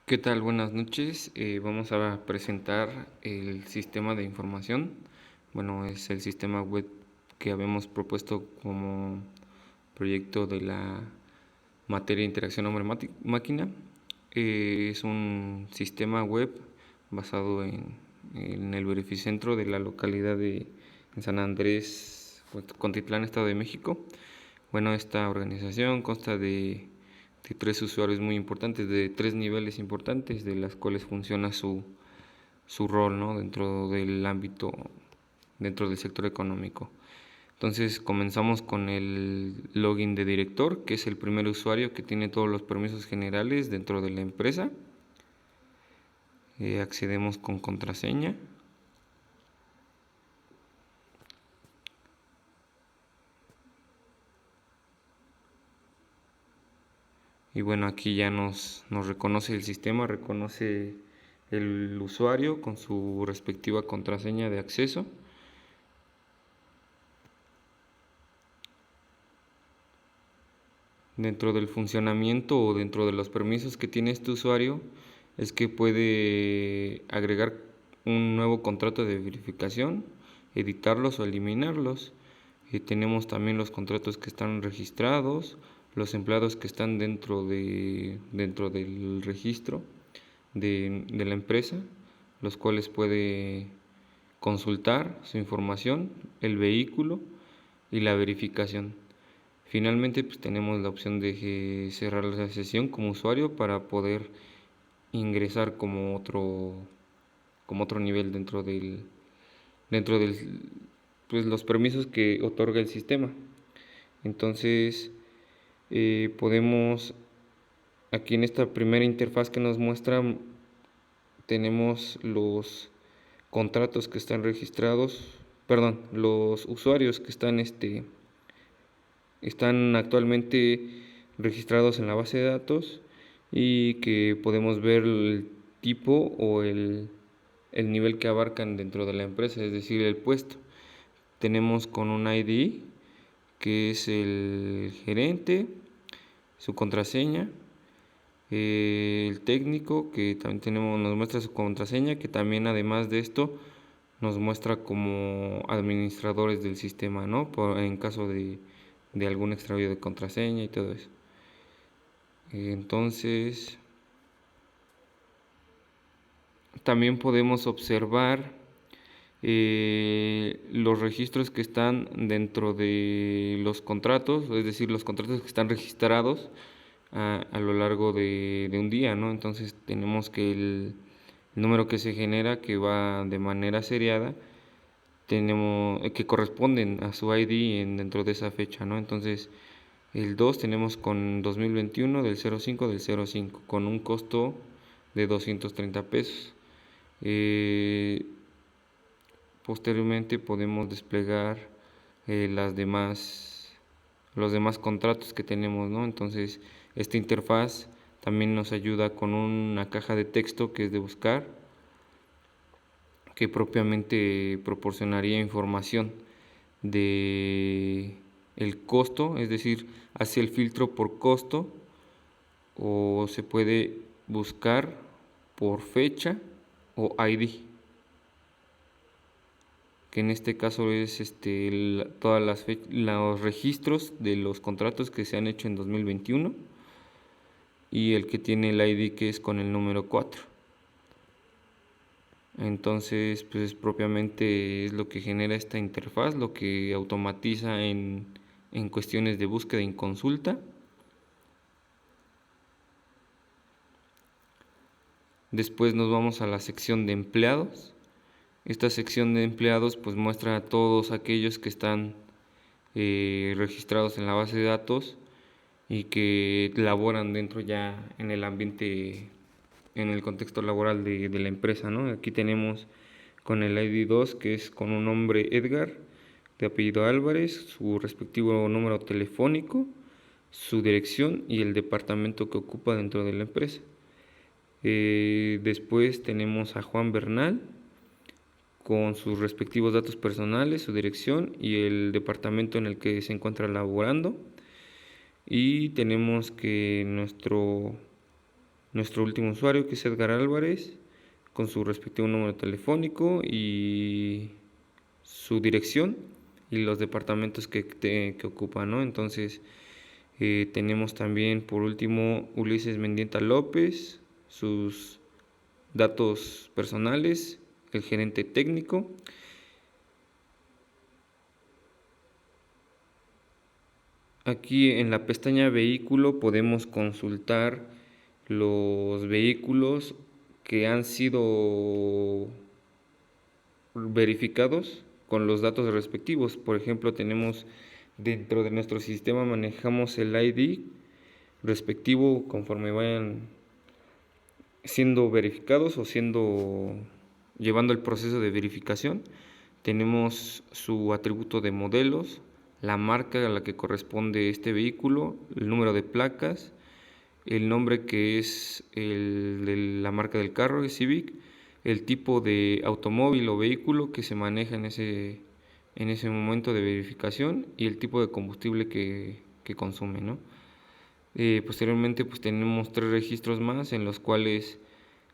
¿Qué tal? Buenas noches. Vamos a presentar el sistema de información. Bueno, es el sistema web que habíamos propuesto como proyecto de la materia de interacción hombre-máquina. Es un sistema web basado en el verificentro de la localidad de San Andrés, Contitlán, Estado de México. Bueno, esta organización consta de tres usuarios muy importantes, de tres niveles importantes, de las cuales funciona su rol, ¿no? Dentro del ámbito, dentro del sector económico. Entonces comenzamos con el login de director, que es el primer usuario que tiene todos los permisos generales dentro de la empresa. Accedemos con contraseña. Y bueno, aquí ya nos reconoce el sistema, reconoce el usuario con su respectiva contraseña de acceso. Dentro del funcionamiento o dentro de los permisos que tiene este usuario es que puede agregar un nuevo contrato de verificación, editarlos o eliminarlos. Tenemos también los contratos que están registrados, los empleados que están dentro del registro de la empresa, los cuales puede consultar su información, el vehículo y la verificación. Finalmente, pues tenemos la opción de cerrar la sesión como usuario para poder ingresar como otro nivel dentro del pues los permisos que otorga el sistema. Entonces, podemos aquí en esta primera interfaz que nos muestra tenemos los contratos que están registrados, perdón, los usuarios que están actualmente registrados en la base de datos y que podemos ver el tipo o el nivel que abarcan dentro de la empresa, es decir, el puesto. Tenemos con un ID que es el gerente, su contraseña, el técnico que también nos muestra su contraseña, que también además de esto nos muestra como administradores del sistema, ¿no? En caso de algún extravío de contraseña y todo eso. Entonces, también podemos observar los registros que están dentro de los contratos, es decir, los contratos que están registrados a lo largo de un día, ¿no? Entonces tenemos que el número que se genera, que va de manera seriada, tenemos que corresponden a su ID dentro de esa fecha, ¿no? Entonces el 2 tenemos con 2021 del 05 del 05 con un costo de 230 pesos. Posteriormente podemos desplegar los demás contratos que tenemos, ¿no? Entonces esta interfaz también nos ayuda con una caja de texto que es de buscar, que propiamente proporcionaría información de el costo, es decir, hace el filtro por costo, o se puede buscar por fecha o ID, que en este caso es todas los registros de los contratos que se han hecho en 2021 y el que tiene el ID que es con el número 4. Entonces, pues propiamente es lo que genera esta interfaz, lo que automatiza en cuestiones de búsqueda y consulta. Después nos vamos a la sección de empleados. Esta sección de empleados pues muestra a todos aquellos que están registrados en la base de datos y que laboran dentro ya en el ambiente, en el contexto laboral de la empresa, ¿no? Aquí tenemos con el ID 2, que es con un nombre Edgar, de apellido Álvarez, su respectivo número telefónico, su dirección y el departamento que ocupa dentro de la empresa. Después tenemos a Juan Bernal con sus respectivos datos personales, su dirección y el departamento en el que se encuentra laborando. Y tenemos que nuestro nuestro último usuario, que es Edgar Álvarez, con su respectivo número telefónico y su dirección y los departamentos que ocupa, ¿no? Entonces, tenemos también por último Ulises Mendieta López, sus datos personales, el gerente técnico. Aquí en la pestaña vehículo podemos consultar los vehículos que han sido verificados con los datos respectivos. Por ejemplo, tenemos dentro de nuestro sistema manejamos el ID respectivo conforme vayan siendo verificados o siendo llevando el proceso de verificación. Tenemos su atributo de modelos, la marca a la que corresponde este vehículo, el número de placas, el nombre que es el de la marca del carro, el Civic, el tipo de automóvil o vehículo que se maneja en ese momento de verificación y el tipo de combustible que consume, ¿no? Posteriormente pues tenemos 3 registros más en los cuales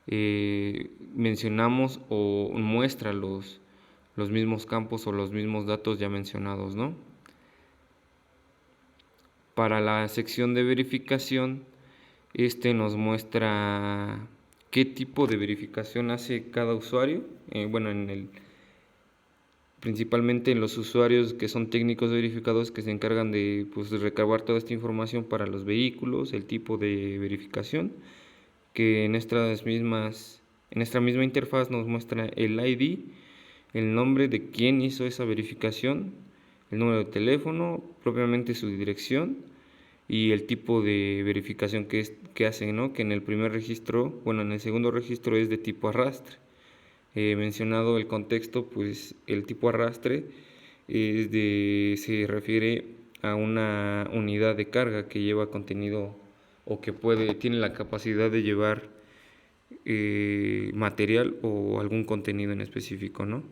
mencionamos o muestra los mismos campos o los mismos datos ya mencionados, ¿no? Para la sección de verificación, nos muestra qué tipo de verificación hace cada usuario. Bueno, principalmente en los usuarios que son técnicos verificados que se encargan de, pues, de recabar toda esta información para los vehículos, el tipo de verificación, que en esta misma interfaz nos muestra el ID, el nombre de quién hizo esa verificación, el número de teléfono, propiamente su dirección y el tipo de verificación que hace, ¿no? Que en el primer registro, bueno, en el segundo registro es de tipo arrastre. Mencionado el contexto, pues el tipo arrastre se refiere a una unidad de carga que lleva contenido o que tiene la capacidad de llevar material o algún contenido en específico, ¿no?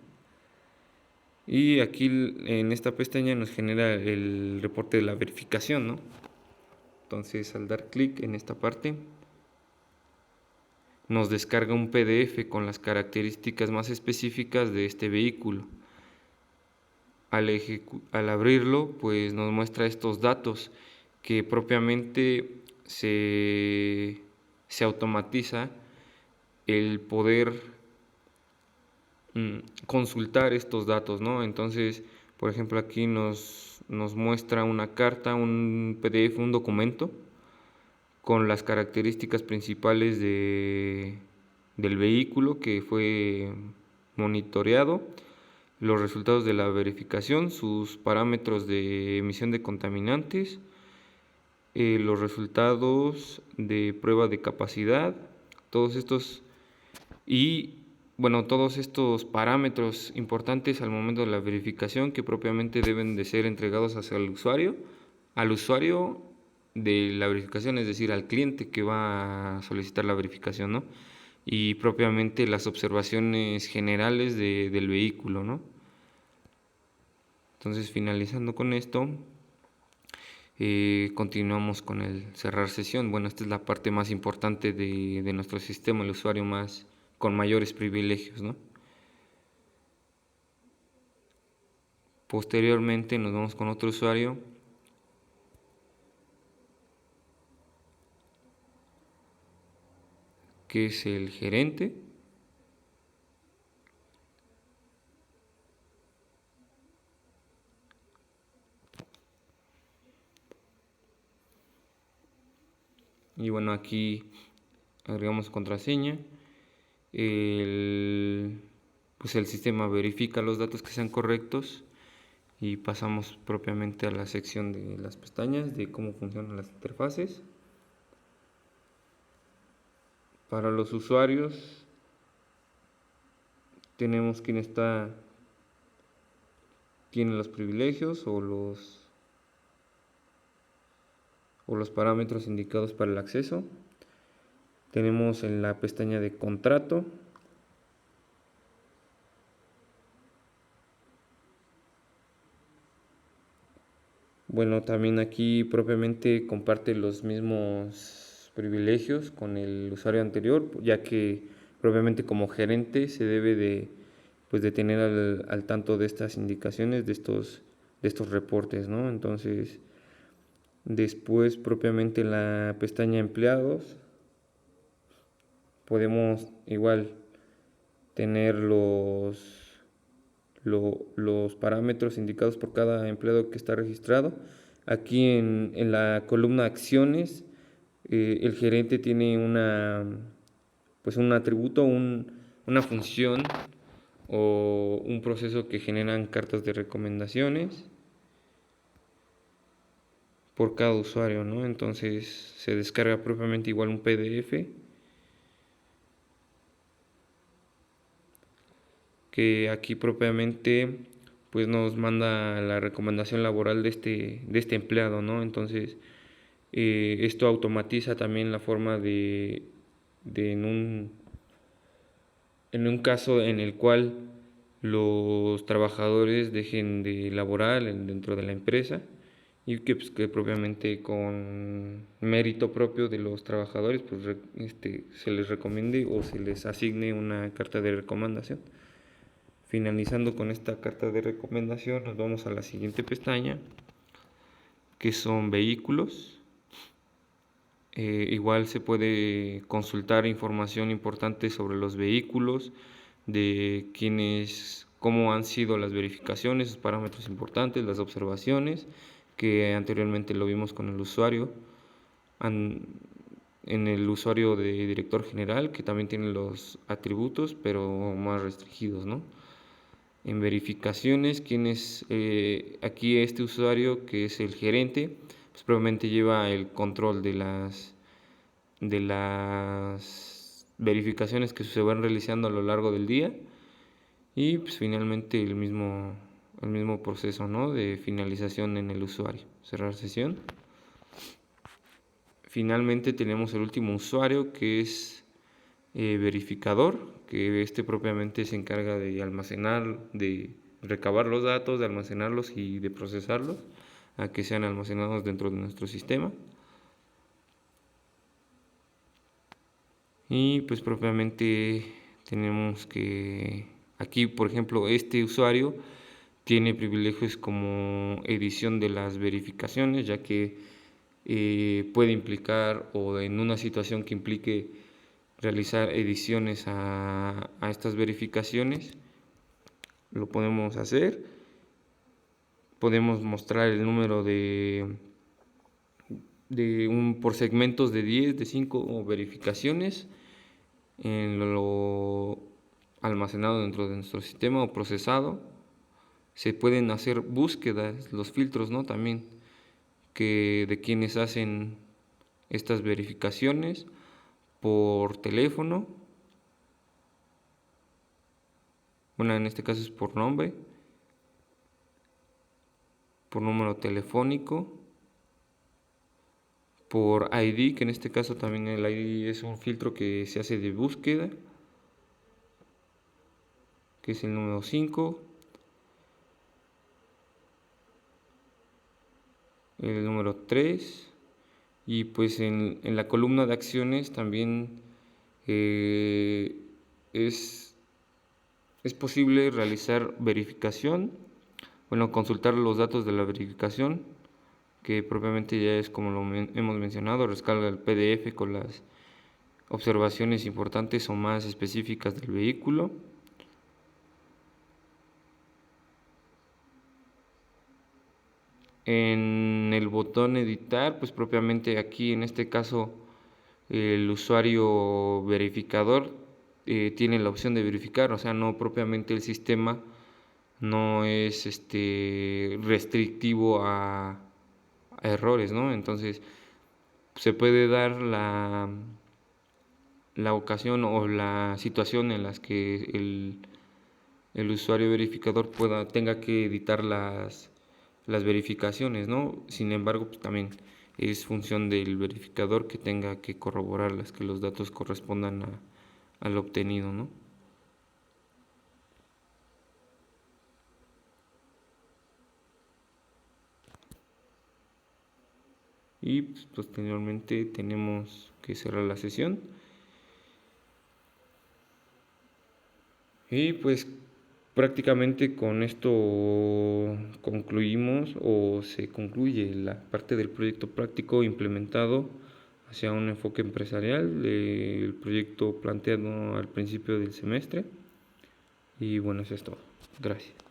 Y aquí en esta pestaña nos genera el reporte de la verificación, ¿no? Entonces, al dar clic en esta parte, nos descarga un PDF con las características más específicas de este vehículo. Al abrirlo, pues nos muestra estos datos que propiamente se automatiza el poder consultar estos datos, ¿no? Entonces, por ejemplo, aquí nos muestra una carta, un PDF, un documento con las características principales del vehículo que fue monitoreado, los resultados de la verificación, sus parámetros de emisión de contaminantes, los resultados de prueba de capacidad, todos estos y bueno, todos estos parámetros importantes al momento de la verificación que propiamente deben de ser entregados hacia el al usuario de la verificación, es decir, al cliente que va a solicitar la verificación, ¿no? Y propiamente las observaciones generales del vehículo, ¿no? Entonces, finalizando con esto, continuamos con el cerrar sesión. Bueno, esta es la parte más importante de nuestro sistema, el usuario más con mayores privilegios, ¿no? Posteriormente nos vamos con otro usuario que es el gerente. Y bueno, aquí agregamos contraseña. Pues el sistema verifica los datos que sean correctos y pasamos propiamente a la sección de las pestañas de cómo funcionan las interfaces. Para los usuarios tenemos quién tiene los privilegios o los parámetros indicados para el acceso. Tenemos en la pestaña de contrato bueno, también aquí propiamente comparte los mismos privilegios con el usuario anterior, ya que propiamente como gerente se debe de, pues, de tener al tanto de estas indicaciones, de estos reportes, ¿no? Entonces, después propiamente en la pestaña empleados podemos igual tener los parámetros indicados por cada empleado que está registrado. Aquí en la columna acciones, el gerente tiene pues un atributo, una función o un proceso que generan cartas de recomendaciones por cada usuario, ¿no? Entonces se descarga propiamente igual un PDF que aquí propiamente pues nos manda la recomendación laboral de este empleado, ¿no? Entonces esto automatiza también la forma de en un caso en el cual los trabajadores dejen de laborar dentro de la empresa y que, pues, que propiamente con mérito propio de los trabajadores pues se les recomiende o se les asigne una carta de recomendación. Finalizando con esta carta de recomendación, nos vamos a la siguiente pestaña, que son vehículos. Igual se puede consultar información importante sobre los vehículos, de quiénes, cómo han sido las verificaciones, sus parámetros importantes, las observaciones, que anteriormente lo vimos con el usuario, en el usuario de director general, que también tiene los atributos, pero más restringidos, ¿no? En verificaciones, aquí este usuario que es el gerente, pues probablemente lleva el control de las verificaciones que se van realizando a lo largo del día y pues finalmente el mismo proceso, ¿no? De finalización en el usuario, cerrar sesión. Finalmente tenemos el último usuario que es verificador, que propiamente se encarga de almacenar, de recabar los datos, de almacenarlos y de procesarlos a que sean almacenados dentro de nuestro sistema. Y pues propiamente tenemos que aquí, por ejemplo, este usuario tiene privilegios como edición de las verificaciones, ya que puede implicar o en una situación que implique realizar ediciones a estas verificaciones, lo podemos hacer. Podemos mostrar el número por segmentos de 10, de 5 verificaciones en lo almacenado dentro de nuestro sistema o procesado. Se pueden hacer búsquedas, los filtros, ¿no? También de quienes hacen estas verificaciones por teléfono. Bueno, en este caso es por nombre, por número telefónico, por ID, que en este caso también el ID es un filtro que se hace de búsqueda, que es el número 5, el número 3, y pues en la columna de acciones también es posible realizar verificación, bueno, consultar los datos de la verificación, que propiamente ya es como lo hemos mencionado, descarga el PDF con las observaciones importantes o más específicas del vehículo. En el botón editar, pues propiamente aquí en este caso el usuario verificador tiene la opción de verificar, o sea, no propiamente el sistema no es restrictivo a errores, ¿no? Entonces se puede dar la ocasión o la situación en las que el usuario verificador tenga que editar las verificaciones, ¿no? Sin embargo, pues también es función del verificador que tenga que corroborarlas, que los datos correspondan al obtenido, ¿no? Y pues, posteriormente tenemos que cerrar la sesión. Y pues prácticamente con esto concluimos o se concluye la parte del proyecto práctico implementado hacia un enfoque empresarial, el proyecto planteado al principio del semestre. Y bueno, eso es todo. Gracias.